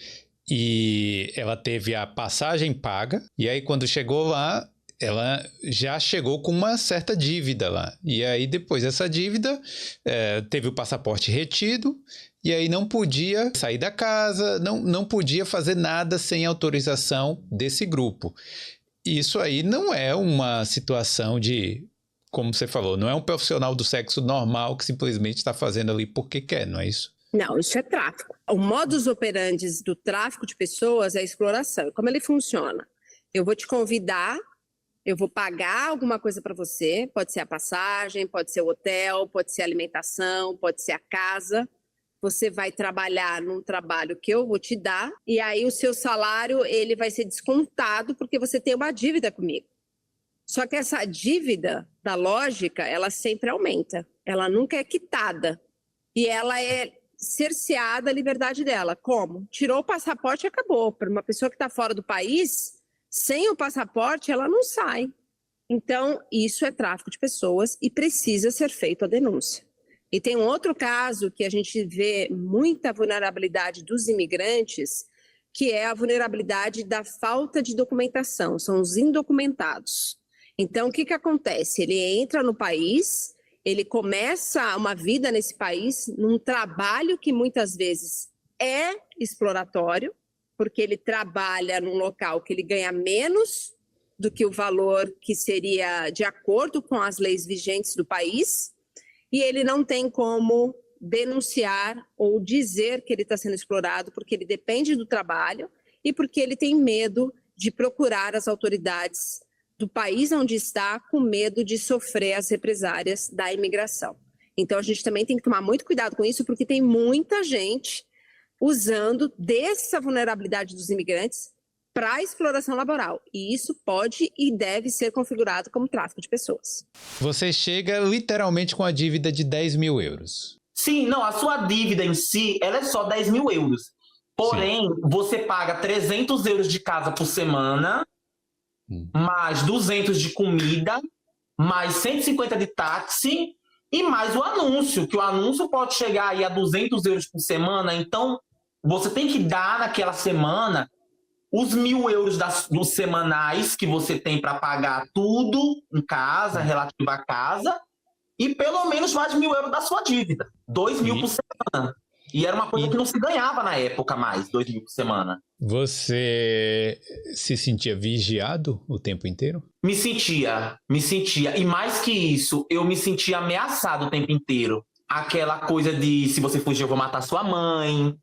e ela teve a passagem paga, e aí quando chegou lá, ela já chegou com uma certa dívida lá. E aí depois dessa dívida, teve o passaporte retido, e aí não podia sair da casa, não podia fazer nada sem autorização desse grupo. Isso aí não é uma situação de, como você falou, não é um profissional do sexo normal que simplesmente está fazendo ali porque quer, não é isso? Não, isso é tráfico. O modus operandi do tráfico de pessoas é a exploração. Como ele funciona? Eu vou te convidar, eu vou pagar alguma coisa para você, pode ser a passagem, pode ser o hotel, pode ser a alimentação, pode ser a casa. Você vai trabalhar num trabalho que eu vou te dar e aí o seu salário ele vai ser descontado porque você tem uma dívida comigo. Só que essa dívida, da lógica, ela sempre aumenta. Ela nunca é quitada. E ela é cerceada a liberdade dela. Como? Tirou o passaporte e acabou. Para uma pessoa que está fora do país, sem o passaporte, ela não sai. Então, isso é tráfico de pessoas e precisa ser feita a denúncia. E tem um outro caso que a gente vê muita vulnerabilidade dos imigrantes, que é a vulnerabilidade da falta de documentação, são os indocumentados. Então, o que acontece? Ele entra no país, ele começa uma vida nesse país, num trabalho que muitas vezes é exploratório, porque ele trabalha num local que ele ganha menos do que o valor que seria de acordo com as leis vigentes do país, e ele não tem como denunciar ou dizer que ele está sendo explorado, porque ele depende do trabalho e porque ele tem medo de procurar as autoridades do país onde está, com medo de sofrer as represárias da imigração. Então a gente também tem que tomar muito cuidado com isso, porque tem muita gente usando dessa vulnerabilidade dos imigrantes para exploração laboral. E isso pode e deve ser configurado como tráfico de pessoas. Você chega literalmente com a dívida de 10 mil euros. Sim, não, a sua dívida em si, ela é só 10 mil euros. Porém, você paga 300 euros de casa por semana, mais 200 de comida, mais 150 de táxi e mais o anúncio, que o anúncio pode chegar aí a 200 euros por semana. Então, você tem que dar naquela semana os 1.000 euros dos semanais que você tem para pagar tudo em casa, relativo à casa, e pelo menos mais 1.000 euros da sua dívida. 2.000 por semana. E era uma coisa que não se ganhava na época mais, 2.000 por semana. Você se sentia vigiado o tempo inteiro? Me sentia. E mais que isso, eu me sentia ameaçado o tempo inteiro. Aquela coisa de, se você fugir, eu vou matar sua mãe.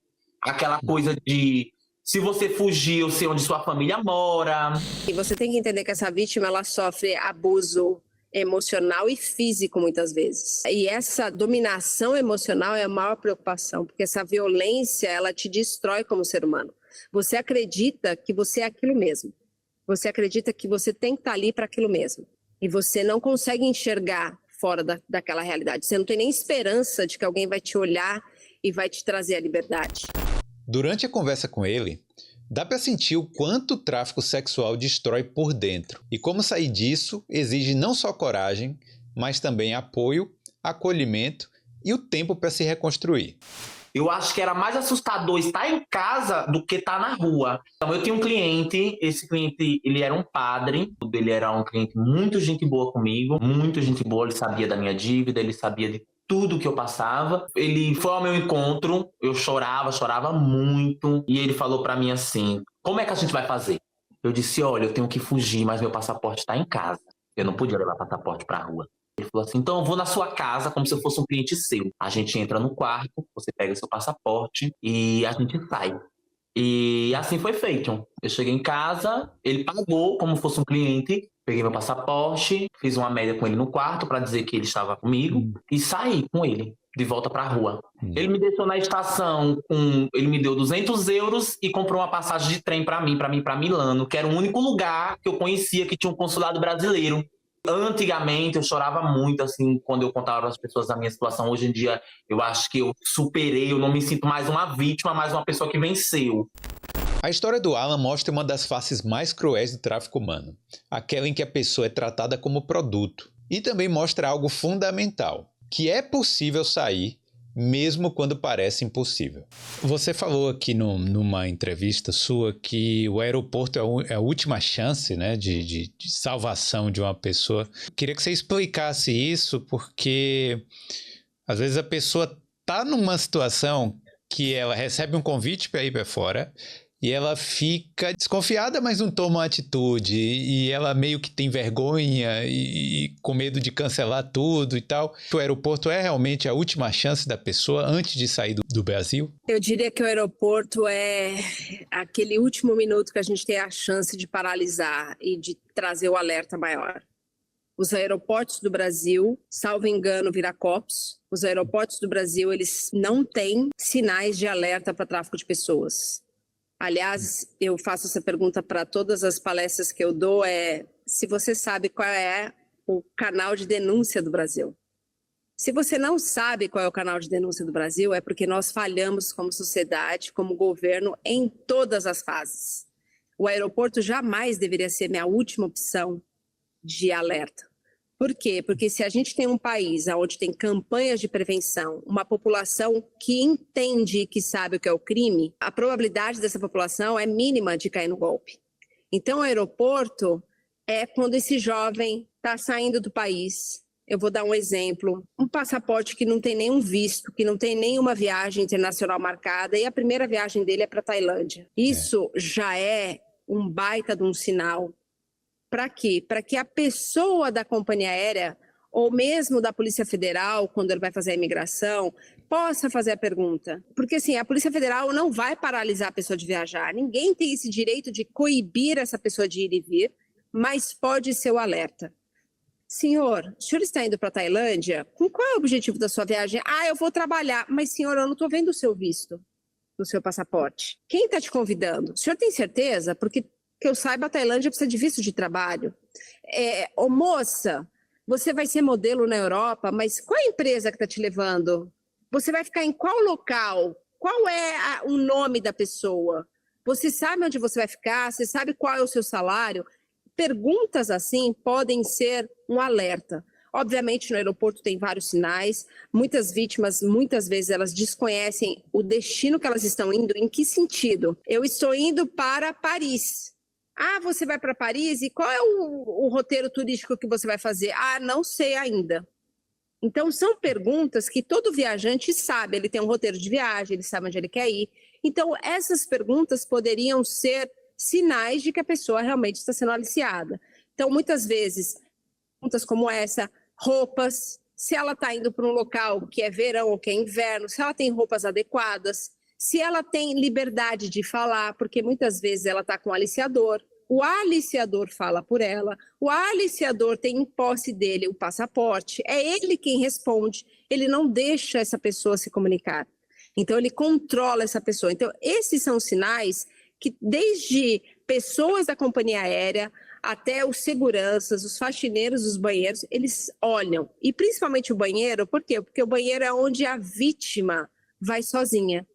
Aquela coisa de, se você fugir, eu sei onde sua família mora. E você tem que entender que essa vítima, ela sofre abuso emocional e físico muitas vezes. E essa dominação emocional é a maior preocupação, porque essa violência, ela te destrói como ser humano. Você acredita que você é aquilo mesmo. Você acredita que você tem que estar ali para aquilo mesmo. E você não consegue enxergar fora daquela realidade. Você não tem nem esperança de que alguém vai te olhar e vai te trazer a liberdade. Durante a conversa com ele, dá para sentir o quanto o tráfico sexual destrói por dentro. E como sair disso exige não só coragem, mas também apoio, acolhimento e o tempo para se reconstruir. Eu acho que era mais assustador estar em casa do que estar na rua. Então, eu tinha um cliente, esse cliente, ele era um padre, ele era um cliente muito gente boa comigo, muito gente boa, ele sabia da minha dívida, ele sabia de tudo que eu passava. Ele foi ao meu encontro, eu chorava muito, e ele falou pra mim assim, como é que a gente vai fazer? Eu disse, olha, eu tenho que fugir, mas meu passaporte tá em casa. Eu não podia levar passaporte pra rua. Ele falou assim, então eu vou na sua casa como se eu fosse um cliente seu. A gente entra no quarto, você pega seu passaporte e a gente sai. E assim foi feito. Eu cheguei em casa, ele pagou como fosse um cliente, peguei meu passaporte, fiz uma média com ele no quarto para dizer que ele estava comigo e saí com ele de volta para a rua. Ele me deixou na estação, ele me deu 200 euros e comprou uma passagem de trem para mim para Milano, que era o único lugar que eu conhecia que tinha um consulado brasileiro. Antigamente eu chorava muito, assim, quando eu contava para as pessoas a minha situação. Hoje em dia eu acho que eu superei, eu não me sinto mais uma vítima, mas uma pessoa que venceu. A história do Alan mostra uma das faces mais cruéis do tráfico humano, aquela em que a pessoa é tratada como produto. E também mostra algo fundamental, que é possível sair mesmo quando parece impossível. Você falou aqui numa entrevista sua que o aeroporto é a última chance, né, de salvação de uma pessoa. Queria que você explicasse isso, porque às vezes a pessoa está numa situação que ela recebe um convite para ir para fora e ela fica desconfiada, mas não toma uma atitude, e ela meio que tem vergonha e com medo de cancelar tudo e tal. O aeroporto é realmente a última chance da pessoa antes de sair do Brasil? Eu diria que o aeroporto é aquele último minuto que a gente tem a chance de paralisar e de trazer o alerta maior. Os aeroportos do Brasil, salvo engano, Viracopos, os aeroportos do Brasil, eles não têm sinais de alerta para tráfico de pessoas. Aliás, eu faço essa pergunta para todas as palestras que eu dou, se você sabe qual é o canal de denúncia do Brasil. Se você não sabe qual é o canal de denúncia do Brasil, é porque nós falhamos como sociedade, como governo, em todas as fases. O aeroporto jamais deveria ser minha última opção de alerta. Por quê? Porque se a gente tem um país onde tem campanhas de prevenção, uma população que entende e que sabe o que é o crime, a probabilidade dessa população é mínima de cair no golpe. Então, o aeroporto é quando esse jovem está saindo do país. Eu vou dar um exemplo, um passaporte que não tem nenhum visto, que não tem nenhuma viagem internacional marcada, e a primeira viagem dele é para a Tailândia. Isso já é um baita de um sinal. Para quê? Para que a pessoa da companhia aérea, ou mesmo da Polícia Federal, quando ele vai fazer a imigração, possa fazer a pergunta. Porque assim, a Polícia Federal não vai paralisar a pessoa de viajar. Ninguém tem esse direito de coibir essa pessoa de ir e vir, mas pode ser o alerta. senhor, o senhor está indo para a Tailândia? Com qual é o objetivo da sua viagem? Eu vou trabalhar. Mas, senhor, eu não estou vendo o seu visto, o seu passaporte. Quem está te convidando? O senhor tem certeza? Porque, que eu saiba, a Tailândia precisa de visto de trabalho. Ô, moça, você vai ser modelo na Europa, mas qual é a empresa que está te levando? Você vai ficar em qual local? Qual é o nome da pessoa? Você sabe onde você vai ficar? Você sabe qual é o seu salário? Perguntas assim podem ser um alerta. Obviamente, no aeroporto tem vários sinais. Muitas vítimas, muitas vezes, elas desconhecem o destino que elas estão indo. Em que sentido? Eu estou indo para Paris. Você vai para Paris? E qual é o roteiro turístico que você vai fazer? Não sei ainda. Então, são perguntas que todo viajante sabe. Ele tem um roteiro de viagem, ele sabe onde ele quer ir. Então, essas perguntas poderiam ser sinais de que a pessoa realmente está sendo aliciada. Então, muitas vezes, perguntas como essa, roupas, se ela está indo para um local que é verão ou que é inverno, se ela tem roupas adequadas, se ela tem liberdade de falar, porque muitas vezes ela está com um aliciador, o aliciador fala por ela, o aliciador tem em posse dele o passaporte, é ele quem responde, ele não deixa essa pessoa se comunicar. Então, ele controla essa pessoa. Então, esses são sinais que, desde pessoas da companhia aérea até os seguranças, os faxineiros dos banheiros, eles olham. E principalmente o banheiro, por quê? Porque o banheiro é onde a vítima vai sozinha.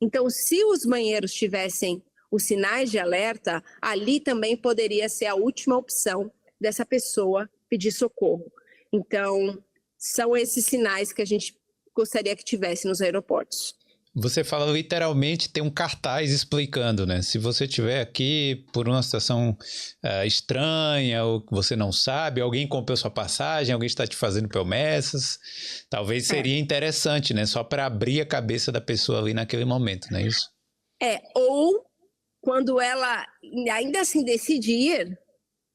Então, se os banheiros tivessem os sinais de alerta, ali também poderia ser a última opção dessa pessoa pedir socorro. Então, são esses sinais que a gente gostaria que tivesse nos aeroportos. Você fala literalmente, tem um cartaz explicando, né? Se você estiver aqui por uma situação estranha ou que você não sabe, alguém comprou sua passagem, alguém está te fazendo promessas, talvez seria interessante, né? Só para abrir a cabeça da pessoa ali naquele momento, não é isso? Ou quando ela ainda assim decidir,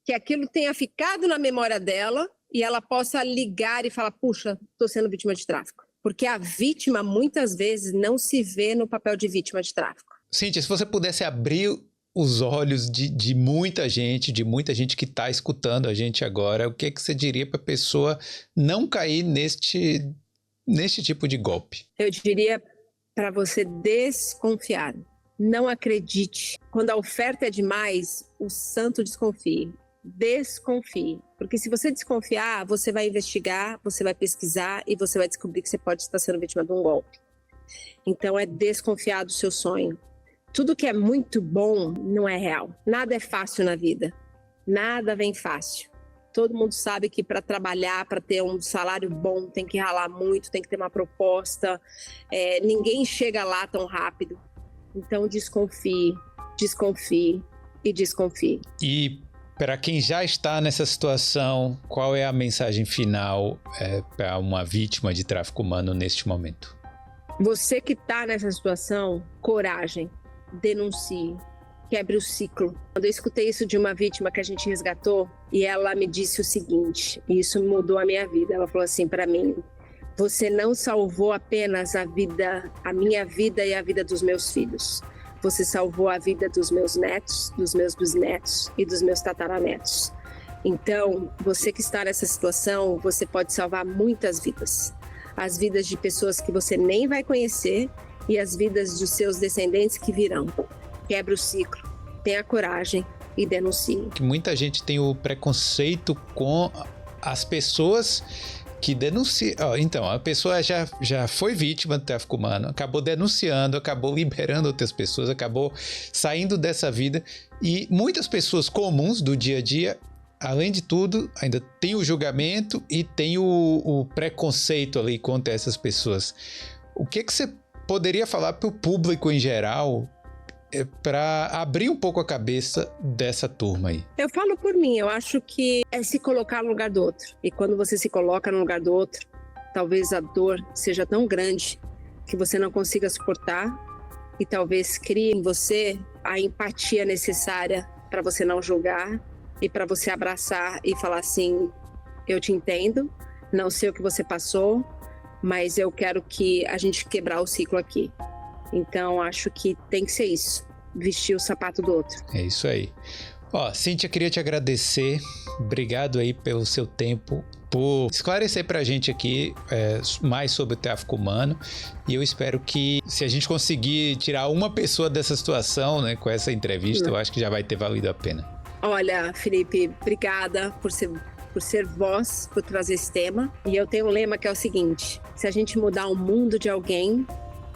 que aquilo tenha ficado na memória dela e ela possa ligar e falar, puxa, estou sendo vítima de tráfico. Porque a vítima, muitas vezes, não se vê no papel de vítima de tráfico. Cíntia, se você pudesse abrir os olhos de muita gente que está escutando a gente agora, o que você diria para a pessoa não cair neste tipo de golpe? Eu diria para você desconfiar. Não acredite. Quando a oferta é demais, o santo desconfie. Desconfie. Porque se você desconfiar, você vai investigar, você vai pesquisar e você vai descobrir que você pode estar sendo vítima de um golpe. Então é desconfiar do seu sonho. Tudo que é muito bom não é real. Nada é fácil na vida. Nada vem fácil. Todo mundo sabe que para trabalhar, para ter um salário bom, tem que ralar muito, tem que ter uma proposta. Ninguém chega lá tão rápido. Então desconfie, desconfie e desconfie. E para quem já está nessa situação, qual é a mensagem final para uma vítima de tráfico humano neste momento? Você que está nessa situação, coragem, denuncie, quebre o ciclo. Quando eu escutei isso de uma vítima que a gente resgatou, e ela me disse o seguinte, e isso mudou a minha vida, ela falou assim para mim, você não salvou apenas a minha vida e a vida dos meus filhos. Você salvou a vida dos meus netos, dos meus bisnetos e dos meus tataranetos. Então, você que está nessa situação, você pode salvar muitas vidas. As vidas de pessoas que você nem vai conhecer e as vidas dos seus descendentes que virão. Quebre o ciclo, tenha coragem e denuncie. Muita gente tem o preconceito com as pessoas que denuncia. Então, a pessoa já foi vítima do tráfico humano, acabou denunciando, acabou liberando outras pessoas, acabou saindo dessa vida. E muitas pessoas comuns do dia a dia, além de tudo, ainda tem o julgamento e tem o preconceito ali contra essas pessoas. O que você poderia falar para o público em geral para abrir um pouco a cabeça dessa turma aí? Eu falo por mim, eu acho que é se colocar no lugar do outro. E quando você se coloca no lugar do outro, talvez a dor seja tão grande que você não consiga suportar e talvez crie em você a empatia necessária para você não julgar e para você abraçar e falar assim, eu te entendo, não sei o que você passou, mas eu quero que a gente quebrar o ciclo aqui. Então, acho que tem que ser isso. Vestir o sapato do outro. É isso aí. Cíntia, queria te agradecer. Obrigado aí pelo seu tempo, por esclarecer pra gente aqui mais sobre o tráfico humano. E eu espero que, se a gente conseguir tirar uma pessoa dessa situação, né, com essa entrevista, eu acho que já vai ter valido a pena. Olha, Felipe, obrigada por ser voz, por trazer esse tema. E eu tenho um lema que é o seguinte: se a gente mudar o mundo de alguém,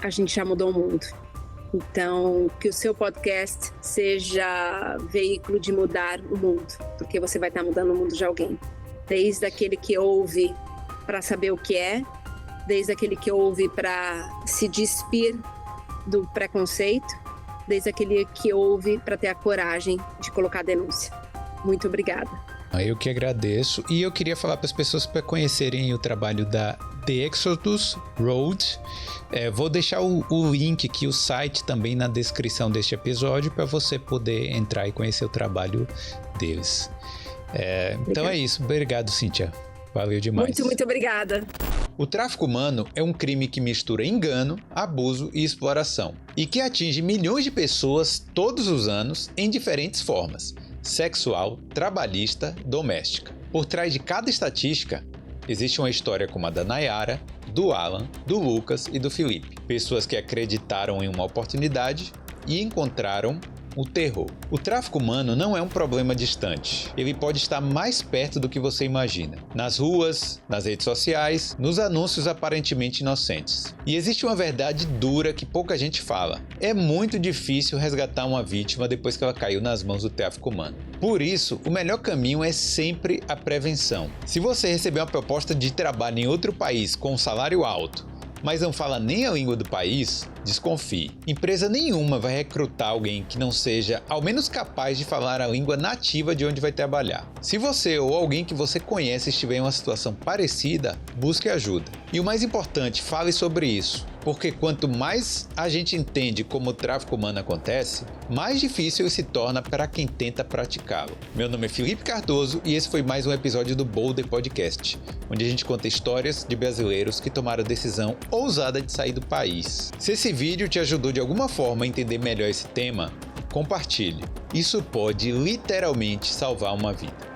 a gente já mudou o mundo. Então, que o seu podcast seja veículo de mudar o mundo, porque você vai estar mudando o mundo de alguém. Desde aquele que ouve para saber o que é, desde aquele que ouve para se despir do preconceito, desde aquele que ouve para ter a coragem de colocar a denúncia. Muito obrigada. Eu que agradeço, e eu queria falar para as pessoas para conhecerem o trabalho da The Exodus Road. Vou deixar o link aqui, o site também na descrição deste episódio, para você poder entrar e conhecer o trabalho deles. Então é isso, obrigado, Cíntia, valeu demais. Muito obrigada. O tráfico humano é um crime que mistura engano, abuso e exploração, e que atinge milhões de pessoas todos os anos em diferentes formas: sexual, trabalhista, doméstica. Por trás de cada estatística, existe uma história como a da Nayara, do Alan, do Lucas e do Felipe. Pessoas que acreditaram em uma oportunidade e encontraram o terror. O tráfico humano não é um problema distante. Ele pode estar mais perto do que você imagina. Nas ruas, nas redes sociais, nos anúncios aparentemente inocentes. E existe uma verdade dura que pouca gente fala. É muito difícil resgatar uma vítima depois que ela caiu nas mãos do tráfico humano. Por isso, o melhor caminho é sempre a prevenção. Se você receber uma proposta de trabalho em outro país com um salário alto, mas não fala nem a língua do país, desconfie. Empresa nenhuma vai recrutar alguém que não seja ao menos capaz de falar a língua nativa de onde vai trabalhar. Se você ou alguém que você conhece estiver em uma situação parecida, busque ajuda. E o mais importante, fale sobre isso, porque quanto mais a gente entende como o tráfico humano acontece, mais difícil ele se torna para quem tenta praticá-lo. Meu nome é Felipe Cardoso e esse foi mais um episódio do Boulder Podcast, onde a gente conta histórias de brasileiros que tomaram a decisão ousada de sair do país. Se esse vídeo te ajudou de alguma forma a entender melhor esse tema, compartilhe. Isso pode literalmente salvar uma vida.